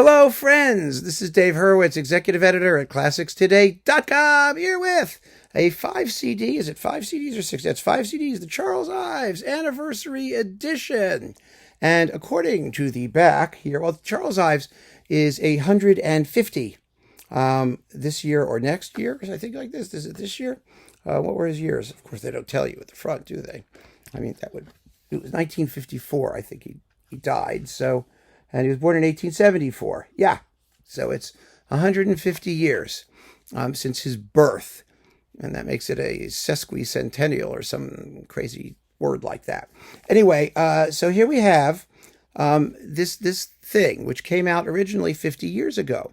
Hello, friends. This is Dave Hurwitz, executive editor at ClassicsToday.com, here with a 5 CD. Is it 5 CDs or 6? That's 5 CDs, the Charles Ives Anniversary Edition. And according to the back here, well, Charles Ives is 150 this year or next year. I think like this. Is it this year? What were his years? Of course, they don't tell you at the front, do they? I mean, it was 1954, I think he died. So, and he was born in 1874. Yeah. So it's 150 years since his birth. And that makes it a sesquicentennial or some crazy word like that. Anyway, so here we have this thing, which came out originally 50 years ago,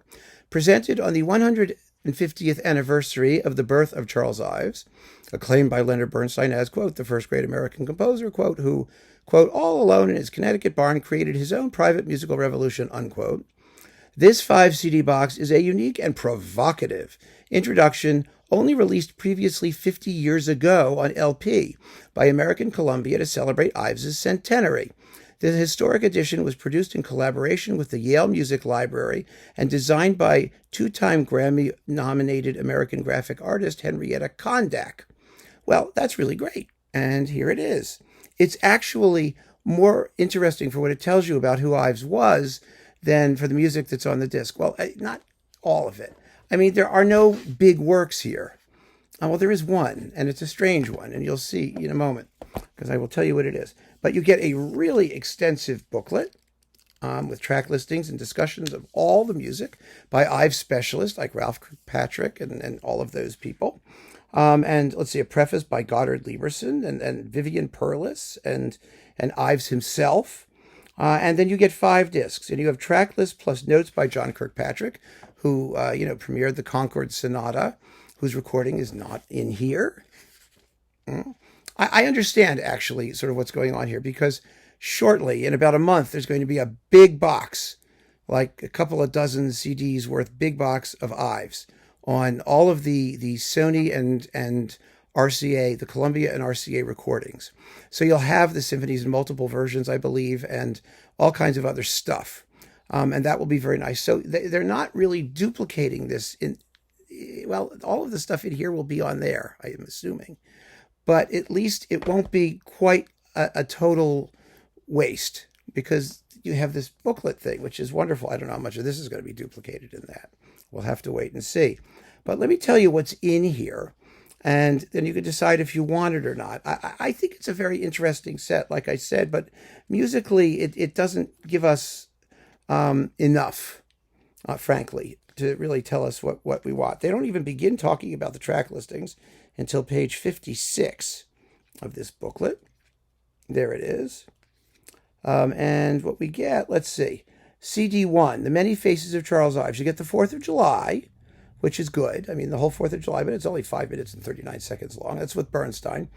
presented on the 150th anniversary of the birth of Charles Ives, acclaimed by Leonard Bernstein as, quote, the first great American composer, quote, who, quote, all alone in his Connecticut barn created his own private musical revolution, unquote. This 5 CD box is a unique and provocative introduction only released previously 50 years ago on LP by American Columbia to celebrate Ives' centenary. The historic edition was produced in collaboration with the Yale Music Library and designed by two-time Grammy-nominated American graphic artist Henrietta Kondak. Well, that's really great. And here it is. It's actually more interesting for what it tells you about who Ives was than for the music that's on the disc. Well, not all of it. I mean, there are no big works here. Well, there is one, and it's a strange one, and you'll see in a moment, because I will tell you what it is. But you get a really extensive booklet with track listings and discussions of all the music by Ives specialists like Ralph Kirkpatrick and all of those people. And let's see, a preface by Goddard Lieberson and Vivian Perlis and Ives himself. And then you get 5 discs, and you have track lists plus notes by John Kirkpatrick, who, premiered the Concord Sonata, whose recording is not in here. I understand, actually, sort of what's going on here, because shortly, in about a month, there's going to be a big box, like a couple of dozen CDs worth, big box of Ives on all of the Sony and RCA, the Columbia and RCA recordings. So you'll have the symphonies in multiple versions, I believe, and all kinds of other stuff. And that will be very nice. So they're not really duplicating this. All of the stuff in here will be on there, I am assuming. But at least it won't be quite a total waste, because you have this booklet thing, which is wonderful. I don't know how much of this is going to be duplicated in that. We'll have to wait and see. But let me tell you what's in here, and then you can decide if you want it or not. I think it's a very interesting set, like I said, but musically it doesn't give us enough, frankly, to really tell us what we want. They don't even begin talking about the track listings until page 56 of this booklet. There it is. And what we get, let's see, CD1, The Many Faces of Charles Ives. You get the 4th of July, which is good. I mean, the whole 4th of July, but it's only 5 minutes and 39 seconds long. That's with Bernstein.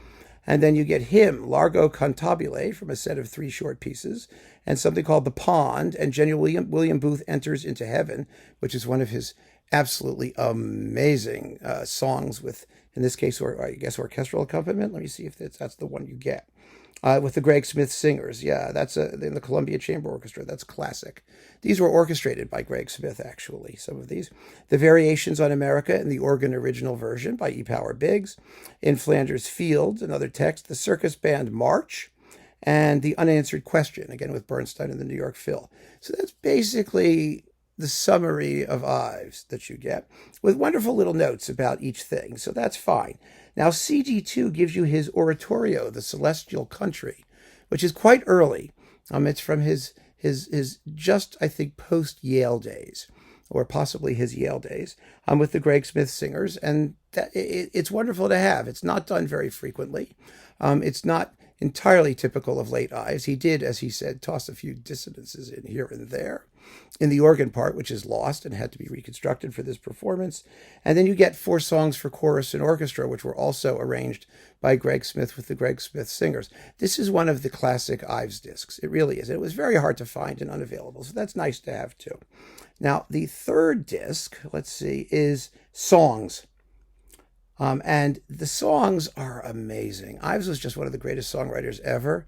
And then you get him, Largo Cantabile, from a set of 3 short pieces, and something called The Pond, and William Booth Enters into Heaven, which is one of his absolutely amazing songs with, in this case, or I guess orchestral accompaniment. Let me see if that's the one you get. With the Greg Smith Singers. Yeah, that's in the Columbia Chamber Orchestra. That's classic. These were orchestrated by Greg Smith, actually, some of these. The Variations on America in the organ original version by E. Power Biggs. In Flanders Fields, another text. The Circus Band March. And The Unanswered Question, again with Bernstein and the New York Phil. So that's basically the summary of Ives that you get, with wonderful little notes about each thing. So that's fine. Now, CD2 gives you his oratorio, The Celestial Country, which is quite early. It's from his just, I think, post-Yale days, or possibly his Yale days, with the Greg Smith Singers. And it's wonderful to have. It's not done very frequently. It's not entirely typical of late Ives. He did, as he said, toss a few dissonances in here and there in the organ part, which is lost and had to be reconstructed for this performance. And then you get 4 songs for chorus and orchestra, which were also arranged by Greg Smith with the Greg Smith Singers. This is one of the classic Ives discs. It really is. It was very hard to find and unavailable, so that's nice to have too. Now, the 3rd disc, let's see, is Songs. And the songs are amazing. Ives was just one of the greatest songwriters ever.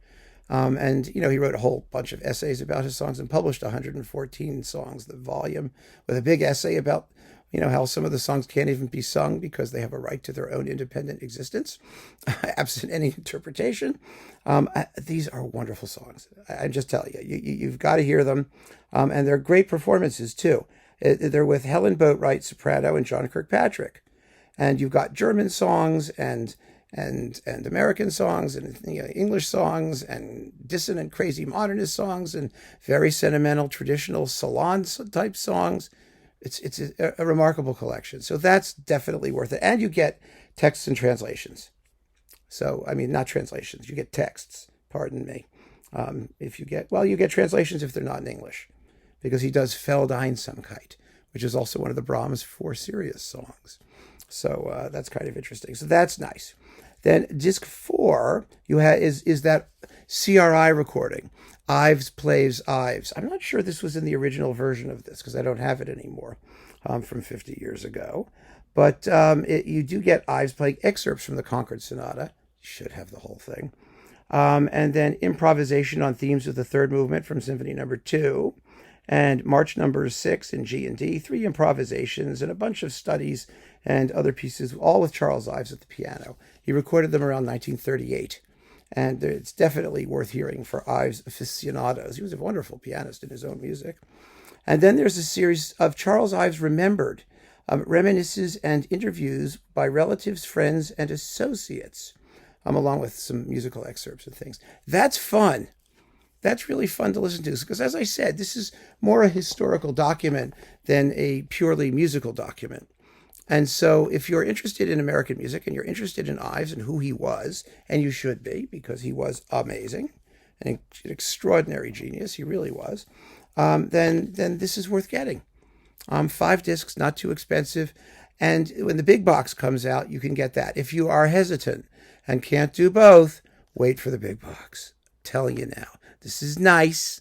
And, he wrote a whole bunch of essays about his songs and published 114 songs, the volume, with a big essay about, how some of the songs can't even be sung because they have a right to their own independent existence, absent any interpretation. These are wonderful songs. I'm just telling you've got to hear them. And they're great performances, too. They're with Helen Boatwright, soprano, and John Kirkpatrick. And you've got German songs and American songs and English songs and dissonant, crazy modernist songs and very sentimental, traditional salon type songs. It's a remarkable collection. So that's definitely worth it. And you get texts and translations. So, not translations. You get texts, pardon me. You get translations if they're not in English, because he does Feldeinsamkeit, which is also one of the Brahms 4 serious songs. So that's kind of interesting. So that's nice. Then disc 4 is that CRI recording. Ives Plays Ives. I'm not sure this was in the original version of this because I don't have it anymore from 50 years ago. But you do get Ives playing excerpts from the Concord Sonata. You should have the whole thing. And then improvisation on themes of the third movement from Symphony No. 2. And March Numbers 6 in G and D, 3 improvisations, and a bunch of studies and other pieces, all with Charles Ives at the piano. He recorded them around 1938, and it's definitely worth hearing for Ives aficionados. He was a wonderful pianist in his own music. And then there's a series of Charles Ives Remembered, reminiscences and interviews by relatives, friends, and associates, along with some musical excerpts and things. That's fun. That's really fun to listen to because, as I said, this is more a historical document than a purely musical document. And so if you're interested in American music and you're interested in Ives and who he was, and you should be because he was amazing, an extraordinary genius, he really was, then this is worth getting. 5 discs, not too expensive. And when the big box comes out, you can get that. If you are hesitant and can't do both, wait for the big box. I'm telling you now. This is nice.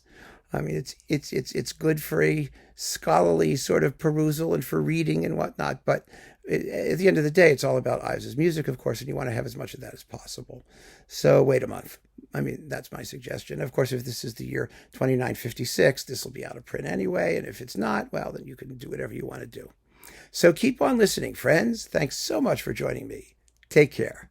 It's good for a scholarly sort of perusal and for reading and whatnot. But at the end of the day, it's all about Ives' music, of course, and you want to have as much of that as possible. So wait a month. That's my suggestion. Of course, if this is the year 2956, this will be out of print anyway. And if it's not, well, then you can do whatever you want to do. So keep on listening, friends. Thanks so much for joining me. Take care.